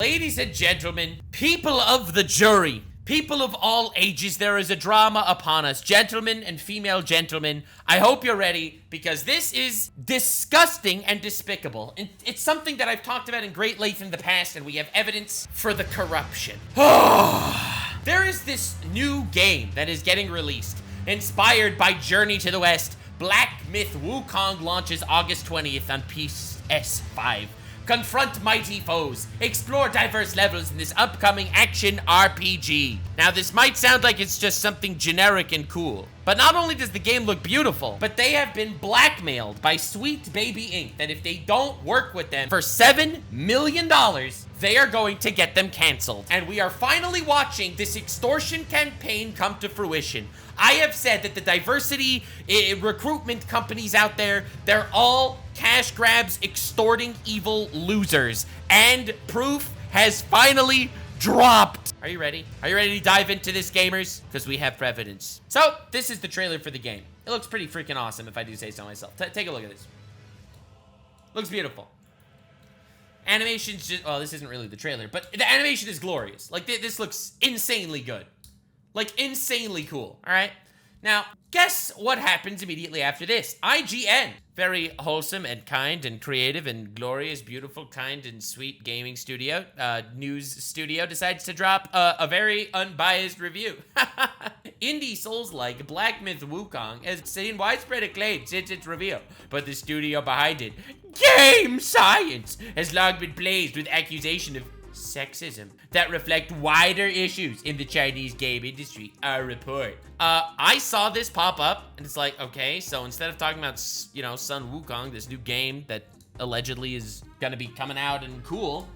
Ladies and gentlemen, people of the jury, people of all ages, there is a drama upon us. Gentlemen and female gentlemen, I hope you're ready because this is disgusting and despicable. And it's something that I've talked about in great length in the past, and we have evidence for the corruption. There is this new game that is getting released, inspired by Journey to the West. Black Myth Wukong launches August 20th on PS5. Confront mighty foes, explore diverse levels in this upcoming action RPG. Now, this might sound like it's just something generic and cool, but not only does the game look beautiful, but they have been blackmailed by Sweet Baby Inc. that if they don't work with them for $7 million, they are going to get them canceled. And we are finally watching this extortion campaign come to fruition. I have said that the diversity recruitment companies out there, they're all cash grabs, extorting evil losers. And proof has finally dropped. Are you ready? Are you ready to dive into this, gamers? Because we have evidence. So, this is the trailer for the game. It looks pretty freaking awesome, if I do say so myself. Take a look at this. Looks beautiful. Animation's just, well, this isn't really the trailer, but the animation is glorious. Like, this looks insanely good. Like, insanely cool, all right? Now, guess what happens immediately after this? IGN. Very wholesome and kind and creative and glorious, beautiful, kind and sweet gaming studio, news studio decides to drop a very unbiased review. Indie Souls-like Black Myth Wukong has seen widespread acclaim since its reveal, but the studio behind it, Game Science, has long been plagued with accusation of sexism that reflect wider issues in the Chinese game industry, a report. I saw this pop up, and it's like, okay, so instead of talking about, you know, Sun Wukong, this new game that allegedly is gonna be coming out and cool,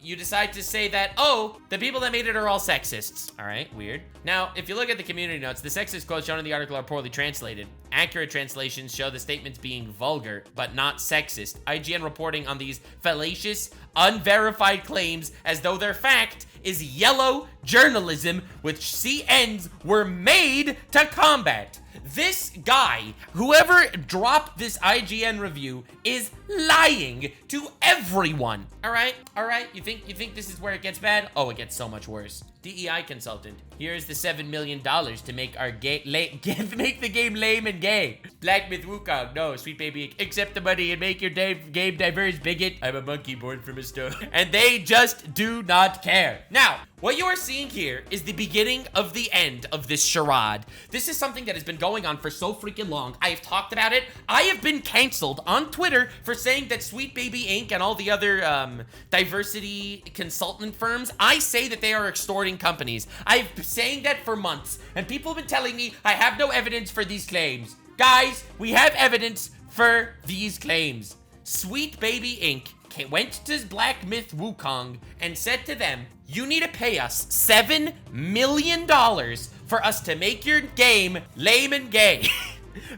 you decide to say that, oh, the people that made it are all sexists. All right, weird. Now, if you look at the community notes, the sexist quotes shown in the article are poorly translated. Accurate translations show the statements being vulgar, but not sexist. IGN reporting on these fallacious, unverified claims as though their fact is yellow journalism, which CNs were made to combat. This guy, whoever dropped this IGN review, is lying to everyone. All right? You think this is where it gets bad? Oh, it gets so much worse. DEI consultant. Here's the $7 million to make our make the game lame and gay. Black Myth Wukong. No, Sweet Baby, accept the money and make your game diverse, bigot. I'm a monkey born from a stone. And they just do not care. Now, what you are seeing here is the beginning of the end of this charade. This is something that has been going on for so freaking long. I have talked about it. I have been canceled on Twitter for saying that Sweet Baby Inc. and all the other diversity consultant firms, I say that they are extorting companies. I've been saying that for months, and people have been telling me I have no evidence for these claims. Guys, we have evidence for these claims. Sweet Baby Inc. went to Black Myth Wukong and said to them, you need to pay us $7 million for us to make your game lame and gay.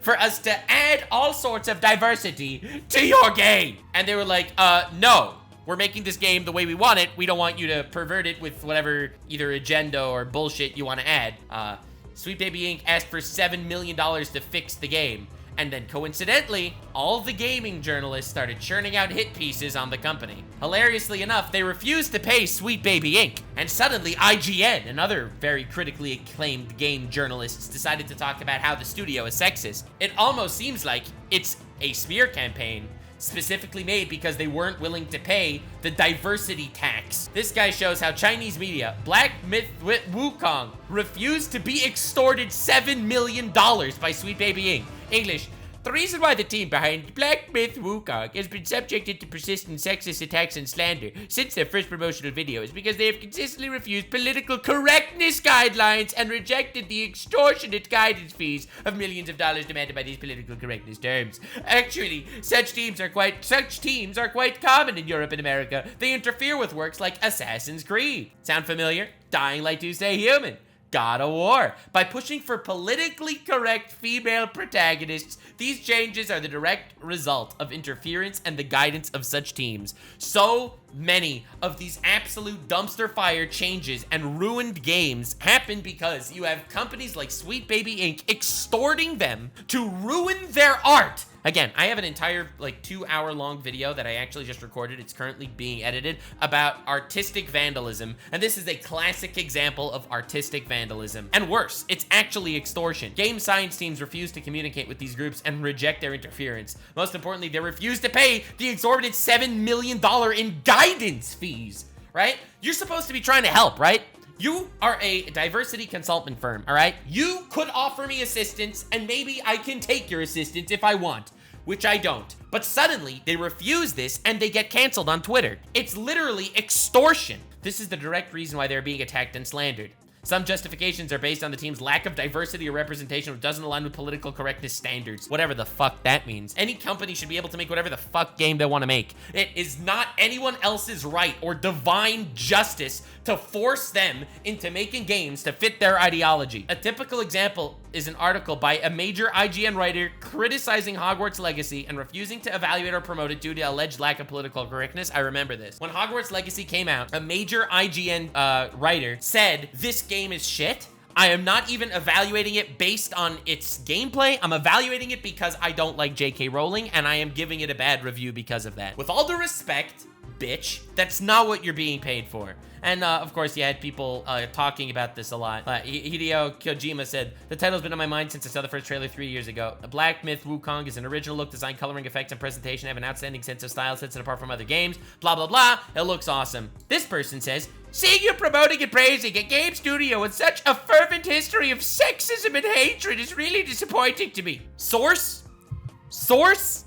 For us to add all sorts of diversity to your game. And they were like, no. We're making this game the way we want it. We don't want you to pervert it with whatever either agenda or bullshit you want to add. Sweet Baby Inc. asked for $7 million to fix the game. And then coincidentally, all the gaming journalists started churning out hit pieces on the company. Hilariously enough, they refused to pay Sweet Baby Inc. And suddenly IGN and other very critically acclaimed game journalists decided to talk about how the studio is sexist. It almost seems like it's a smear campaign specifically made because they weren't willing to pay the diversity tax. This guy shows how Chinese media, Black Myth Wukong, refused to be extorted $7 million by Sweet Baby Inc. English. The reason why the team behind Black Myth Wukong has been subjected to persistent sexist attacks and slander since their first promotional video is because they have consistently refused political correctness guidelines and rejected the extortionate guidance fees of millions of dollars demanded by these political correctness terms. Actually, such teams are quite common in Europe and America. They interfere with works like Assassin's Creed. Sound familiar? Dying Light 2 Stay Human. God of War. By pushing for politically correct female protagonists, these changes are the direct result of interference and the guidance of such teams. So many of these absolute dumpster fire changes and ruined games happen because you have companies like Sweet Baby Inc. extorting them to ruin their art Again, I have an entire like 2-hour long video that I actually just recorded. It's currently being edited about artistic vandalism. And this is a classic example of artistic vandalism. And worse, it's actually extortion. Game science teams refuse to communicate with these groups and reject their interference. Most importantly, they refuse to pay the exorbitant $7 million in guidance fees, right? You're supposed to be trying to help, right? You are a diversity consultant firm, all right? You could offer me assistance, and maybe I can take your assistance if I want, which I don't. But suddenly, they refuse this, and they get canceled on Twitter. It's literally extortion. This is the direct reason why they're being attacked and slandered. Some justifications are based on the team's lack of diversity or representation, which doesn't align with political correctness standards. Whatever the fuck that means. Any company should be able to make whatever the fuck game they want to make. It is not anyone else's right or divine justice to force them into making games to fit their ideology. A typical example is an article by a major IGN writer criticizing Hogwarts Legacy and refusing to evaluate or promote it due to alleged lack of political correctness. I remember this. When Hogwarts Legacy came out, a major IGN writer said, "This game is shit. I am not even evaluating it based on its gameplay. I'm evaluating it because I don't like J.K. Rowling, and I am giving it a bad review because of that." With all due respect, bitch, that's not what you're being paid for. And of course, you had people talking about this a lot. Hideo Kojima said, "The title's been on my mind since I saw the first trailer 3 years ago. A Black Myth Wukong is an original look, design, coloring, effects, and presentation. Have an outstanding sense of style, sets it apart from other games. Blah, blah, blah. It looks awesome." This person says, "Seeing you promoting and praising a game studio with such a fervent history of sexism and hatred is really disappointing to me." Source? Source?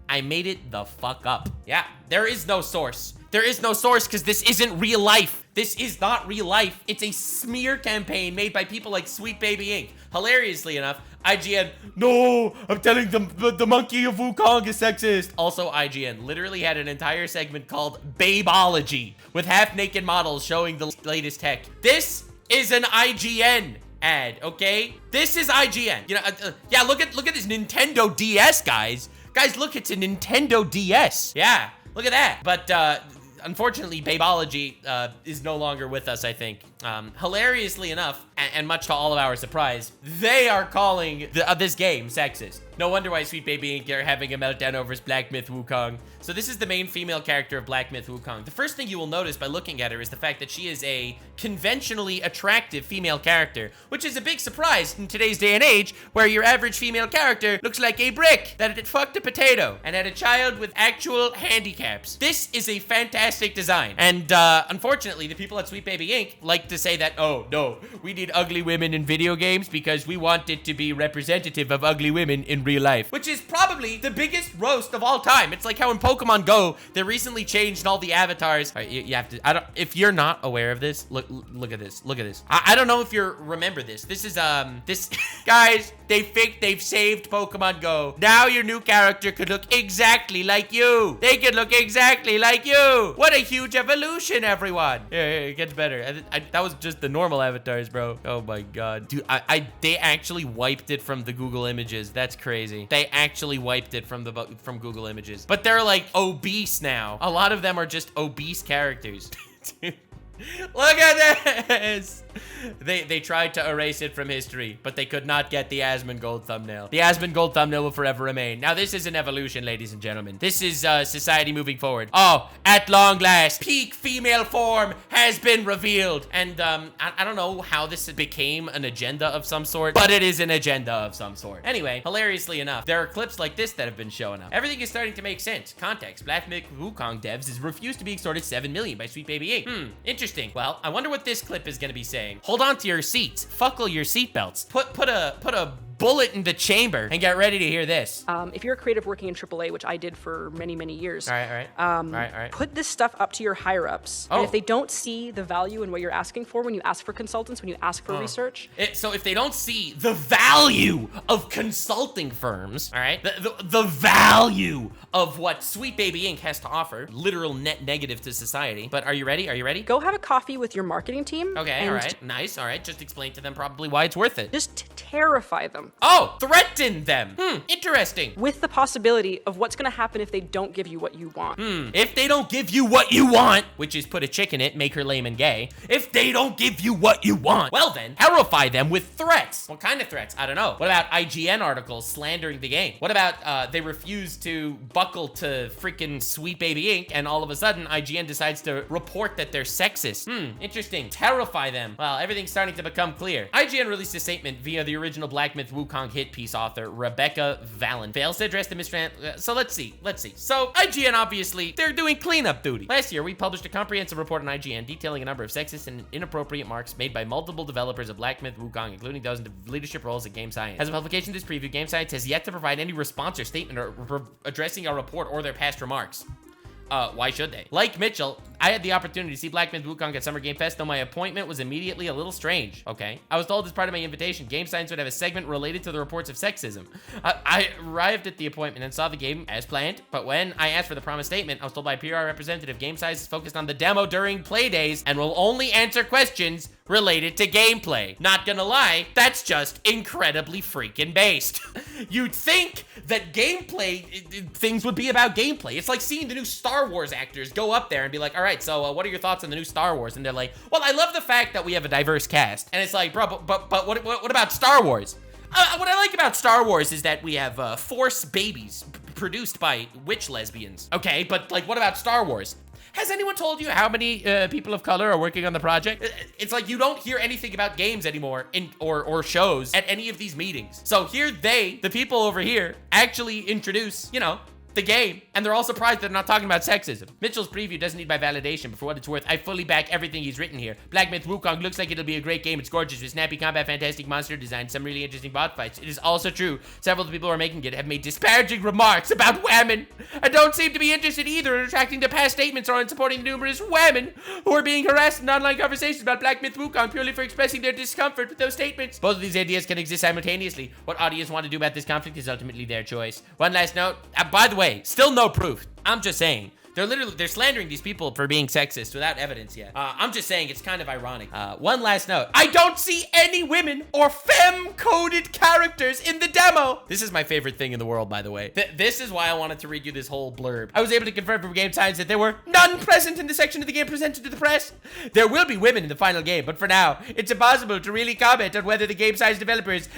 I made it the fuck up. Yeah, there is no source. There is no source because this isn't real life. This is not real life. It's a smear campaign made by people like Sweet Baby Inc. Hilariously enough, IGN, "No, I'm telling them the monkey of Wukong is sexist." Also, IGN literally had an entire segment called Babeology with half-naked models showing the latest tech. This is an IGN ad, okay? This is IGN. You know, yeah, look at this Nintendo DS, guys. Guys, look, it's a Nintendo DS. Yeah, look at that. But unfortunately, Babeology is no longer with us, I think. Hilariously enough, and much to all of our surprise, they are calling this game sexist. No wonder why Sweet Baby Inc. are having a meltdown over his Black Myth Wukong. So this is the main female character of Black Myth Wukong. The first thing you will notice by looking at her is the fact that she is a conventionally attractive female character, which is a big surprise in today's day and age, where your average female character looks like a brick that had fucked a potato and had a child with actual handicaps. This is a fantastic design. And unfortunately, the people at Sweet Baby Inc. like to say that, "Oh, no, we need ugly women in video games because we want it to be representative of ugly women in real life," which is probably the biggest roast of all time. It's like how in Pokemon Go, they recently changed all the avatars. All right, you have to, if you're not aware of this, look at this. Look at this. I don't know if you remember this. This is, guys, they've saved Pokemon Go. Now your new character could look exactly like you. They could look exactly like you. What a huge evolution, everyone. Yeah, it gets better. That was just the normal avatars, bro. Oh my God. Dude, they actually wiped it from the Google images. That's crazy. They actually wiped it from Google images. But they're like obese now. A lot of them are just obese characters. Dude, look at this. They tried to erase it from history, but they could not get the Asmongold thumbnail. The Asmongold thumbnail will forever remain. Now, this is an evolution, ladies and gentlemen. This is society moving forward. Oh, at long last, peak female form has been revealed. And I don't know how this became an agenda of some sort, but it is an agenda of some sort. Anyway, hilariously enough, there are clips like this that have been showing up. Everything is starting to make sense. Context: Black Myth Wukong devs is refused to be extorted $7 million by Sweet Baby Inc. Interesting. Well, I wonder what this clip is going to be saying. Hold on to your seats. Buckle your seatbelts. Put a bullet in the chamber and get ready to hear this. If you're a creative working in AAA, which I did for many, many years, all right. Put this stuff up to your higher ups. Oh. And if they don't see the value in what you're asking for when you ask for consultants, when you ask for research. So if they don't see the value of consulting firms, all right, the value of what Sweet Baby Inc. has to offer, literal net negative to society. But are you ready? Are you ready? Go have a coffee with your marketing team. Okay, all right. Nice, all right. Just explain to them probably why it's worth it. Just terrify them them. Oh, threaten them. Interesting. With the possibility of what's gonna happen if they don't give you what you want. If they don't give you what you want, which is put a chick in it, make her lame and gay. If they don't give you what you want, well then, terrify them with threats. What kind of threats? I don't know. What about IGN articles slandering the game? What about they refuse to buckle to freaking Sweet Baby Inc. and all of a sudden IGN decides to report that they're sexist? Interesting. Terrify them. Well, everything's starting to become clear. IGN released a statement via the original Black Myth Wukong hit piece author Rebecca Valen. Fails to address the so let's see. So IGN, obviously, they're doing cleanup duty. Last year, we published a comprehensive report on IGN detailing a number of sexist and inappropriate marks made by multiple developers of Black Myth Wukong, including those in leadership roles at Game Science. As a publication of this preview, Game Science has yet to provide any response or statement or addressing our report or their past remarks. Why should they? Like Mitchell, I had the opportunity to see Black Myth Wukong at Summer Game Fest, though my appointment was immediately a little strange. Okay. I was told as part of my invitation, Game Science would have a segment related to the reports of sexism. I arrived at the appointment and saw the game as planned, but when I asked for the promised statement, I was told by a PR representative, Game Science is focused on the demo during play days and will only answer questions related to gameplay. Not gonna lie, that's just incredibly freaking based. You'd think that gameplay, things would be about gameplay. It's like seeing the new Star Wars actors go up there and be like, all right, so what are your thoughts on the new Star Wars? And they're like, well, I love the fact that we have a diverse cast. And it's like, bro, but what about Star Wars? What I like about Star Wars is that we have Force babies produced by witch lesbians. Okay, but like, what about Star Wars? Has anyone told you how many people of color are working on the project? It's like you don't hear anything about games anymore or shows at any of these meetings. So here the people over here, actually introduce, you know, the game, and they're all surprised they're not talking about sexism. Mitchell's preview doesn't need my validation, but for what it's worth, I fully back everything he's written here. Black Myth Wukong looks like it'll be a great game. It's gorgeous with snappy combat, fantastic monster design, some really interesting bot fights. It is also true, several of the people who are making it have made disparaging remarks about women, and don't seem to be interested either in retracting their past statements or in supporting numerous women who are being harassed in online conversations about Black Myth Wukong purely for expressing their discomfort with those statements. Both of these ideas can exist simultaneously. What audience want to do about this conflict is ultimately their choice. One last note, by the way, still no proof. I'm just saying. They're slandering these people for being sexist without evidence yet. I'm just saying it's kind of ironic. One last note. I don't see any women or femme-coded characters in the demo. This is my favorite thing in the world, by the way. This is why I wanted to read you this whole blurb. I was able to confirm from Game Science that there were none present in the section of the game presented to the press. There will be women in the final game, but for now, it's impossible to really comment on whether the Game Science developers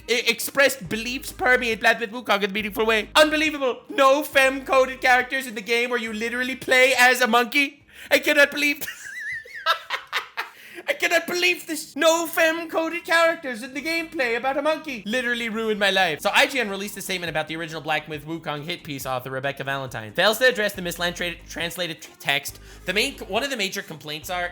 expressed beliefs permeate Black Myth Wukong in a meaningful way. Unbelievable. No femme-coded characters in the game where you literally play as a monkey. I cannot believe I cannot believe this. No femme-coded characters in the gameplay about a monkey. Literally ruined my life. So IGN released a statement about the original Black Myth Wukong hit piece author Rebecca Valentine. Fails to address the mistranslated text. One of the major complaints are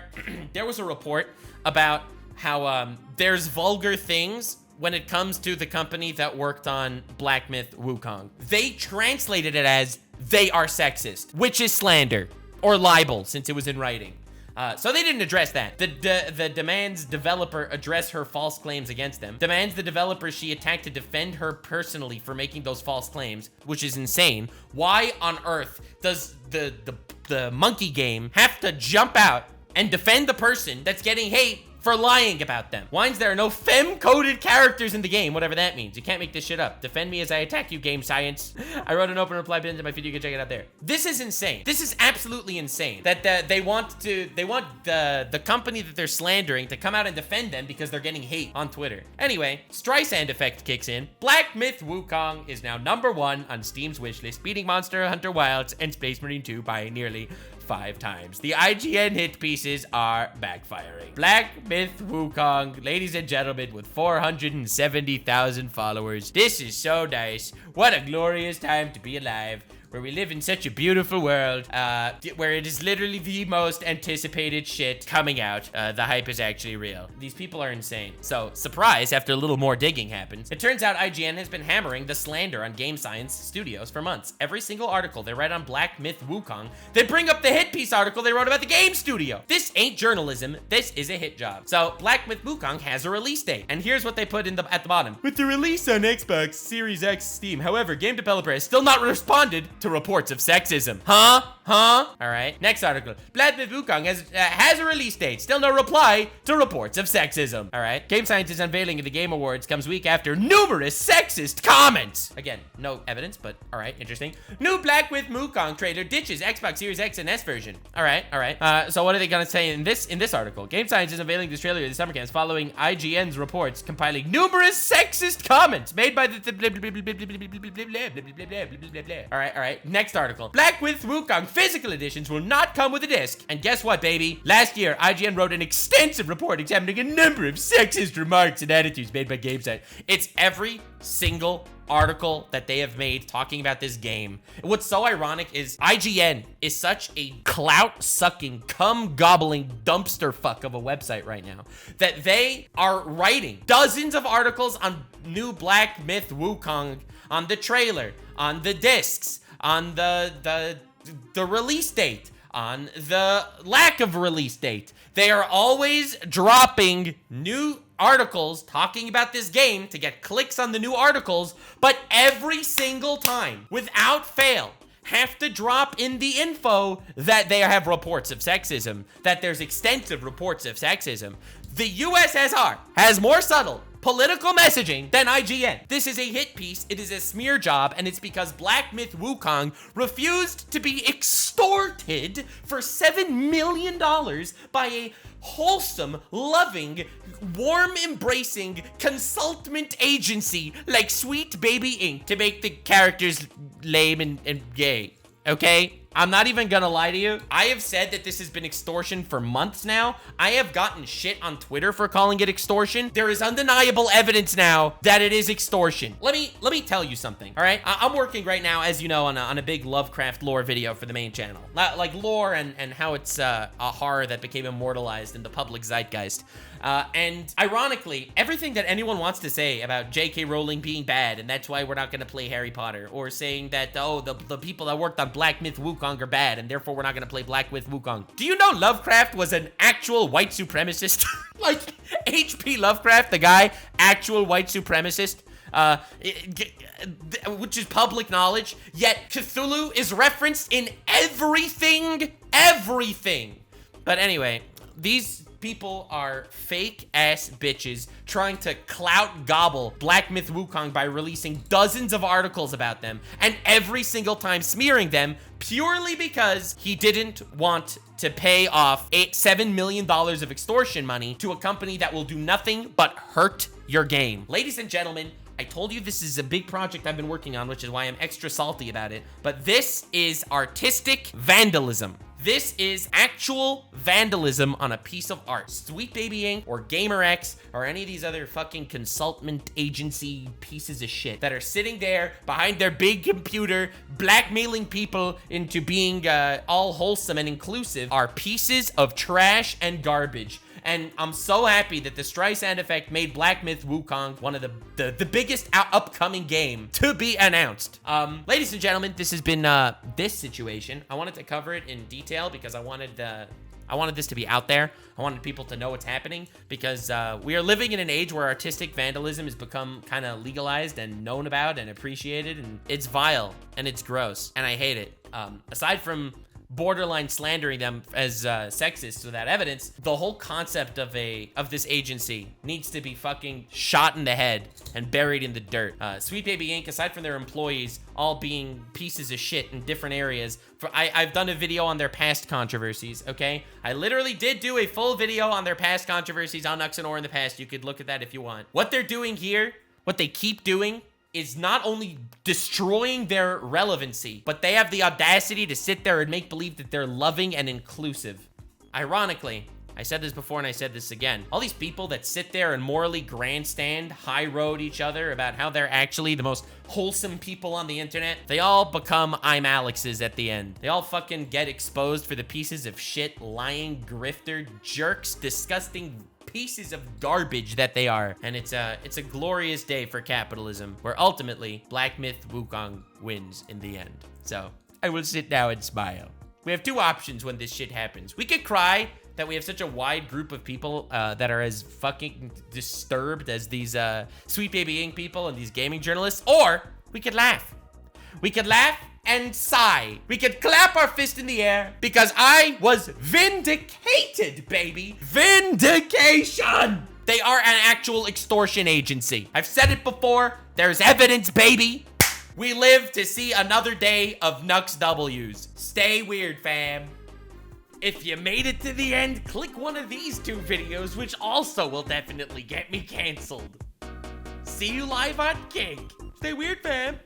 there was a report about how there's vulgar things when it comes to the company that worked on Black Myth Wukong. They translated it as they are sexist, which is slander or libel since it was in writing. So they didn't address that. The demands developer address her false claims against them. Demands the developer she attacked to defend her personally for making those false claims, which is insane. Why on earth does the monkey game have to jump out and defend the person that's getting hate for lying about them? Why is there no femme-coded characters in the game? Whatever that means. You can't make this shit up. Defend me as I attack you, Game Science. I wrote an open reply pinned to my video. You can check it out there. This is insane. This is absolutely insane. That they want the company that they're slandering to come out and defend them because they're getting hate on Twitter. Anyway, Streisand effect kicks in. Black Myth Wukong is now #1 on Steam's wishlist, beating Monster Hunter Wilds and Space Marine 2 by nearly 5 times. The IGN hit pieces are backfiring. Black Myth Wukong, ladies and gentlemen, with 470,000 followers. This is so nice. What a glorious time to be alive, where we live in such a beautiful world, where it is literally the most anticipated shit coming out. The hype is actually real. These people are insane. So, surprise, after a little more digging happens, it turns out IGN has been hammering the slander on Game Science Studios for months. Every single article they write on Black Myth Wukong, they bring up the hit piece article they wrote about the game studio. This ain't journalism. This is a hit job. So, Black Myth Wukong has a release date. And here's what they put at the bottom. With the release on Xbox Series X Steam, however, game developer has still not responded to reports of sexism. Huh? Huh? All right. Next article. Black Myth Wukong has a release date. Still no reply to reports of sexism. All right. Game scientists unveiling of the Game Awards comes week after numerous sexist comments. Again, no evidence, but all right, interesting. New Black Myth Wukong trailer ditches Xbox Series X and S version. All right. So what are they gonna say in this article? Game scientists unveiling this trailer this summer camps following IGN's reports compiling numerous sexist comments made by the all right. Next article. Black Myth Wukong physical editions will not come with a disc. And guess what, baby? Last year, IGN wrote an extensive report examining a number of sexist remarks and attitudes made by GameSite. It's every single article that they have made talking about this game. What's so ironic is IGN is such a clout-sucking, cum-gobbling dumpster fuck of a website right now that they are writing dozens of articles on new Black Myth Wukong, on the trailer, on the discs, on the release date, on the lack of release date. They are always dropping new articles talking about this game to get clicks on the new articles, but every single time, without fail, have to drop in the info that they have reports of sexism, that there's extensive reports of sexism. The USSR has more subtle political messaging than IGN. This is a hit piece, it is a smear job, and it's because Black Myth Wukong refused to be extorted for $7 million by a wholesome, loving, warm embracing consultant agency like Sweet Baby Inc. to make the characters lame and gay. Okay? I'm not even gonna lie to you. I have said that this has been extortion for months now. I have gotten shit on Twitter for calling it extortion. There is undeniable evidence now that it is extortion. Let me tell you something, all right? I'm working right now, as you know, on a big Lovecraft lore video for the main channel. Like lore and how it's a horror that became immortalized in the public zeitgeist. And ironically, everything that anyone wants to say about J.K. Rowling being bad, and that's why we're not gonna play Harry Potter, or saying that, oh, the people that worked on Black Myth Wukong are bad, and therefore we're not gonna play Black Myth Wukong. Do you know Lovecraft was an actual white supremacist? Like, H.P. Lovecraft, the guy, actual white supremacist? Which is public knowledge, yet Cthulhu is referenced in everything. But anyway, these people are fake ass bitches trying to clout gobble Black Myth Wukong by releasing dozens of articles about them, and every single time smearing them purely because he didn't want to pay off $7 million of extortion money to a company that will do nothing but hurt your game. Ladies and gentlemen, I told you this is a big project I've been working on, which is why I'm extra salty about it, but this is artistic vandalism. This is actual vandalism on a piece of art. Sweet Baby Inc. or GamerX or any of these other fucking consultant agency pieces of shit that are sitting there behind their big computer blackmailing people into being all wholesome and inclusive are pieces of trash and garbage. And I'm so happy that the Streisand Effect made Black Myth Wukong one of the biggest upcoming game to be announced. Ladies and gentlemen, this has been this situation. I wanted to cover it in detail because I wanted this to be out there. I wanted people to know what's happening because we are living in an age where artistic vandalism has become kind of legalized and known about and appreciated, and it's vile and it's gross and I hate it. Aside from borderline slandering them as sexist without evidence, the whole concept of this agency needs to be fucking shot in the head and buried in the dirt. Sweet Baby Inc., aside from their employees all being pieces of shit in different areas, I've done a video on their past controversies, okay? I literally did do a full video on their past controversies on Nuxanor in the past. You could look at that if you want. What they're doing here, what they keep doing, is not only destroying their relevancy, but they have the audacity to sit there and make believe that they're loving and inclusive. Ironically, I said this before and I said this again, all these people that sit there and morally grandstand, high road each other about how they're actually the most wholesome people on the internet, they all become I'm Alex's at the end. They all fucking get exposed for the pieces of shit, lying, grifter, jerks, disgusting pieces of garbage that they are. And it's a glorious day for capitalism, where ultimately Black Myth Wukong wins in the end. So I will sit now and smile. We have two options when this shit happens. We could cry that we have such a wide group of people that are as fucking disturbed as these Sweet Baby Inc. people and these gaming journalists, or we could laugh. We could laugh and sigh. We could clap our fist in the air because I was vindicated, baby. Vindication! They are an actual extortion agency. I've said it before. There's evidence, baby. We live to see another day of Nux W's. Stay weird, fam. If you made it to the end, click one of these 2 videos, which also will definitely get me canceled. See you live on Kink. Stay weird, fam.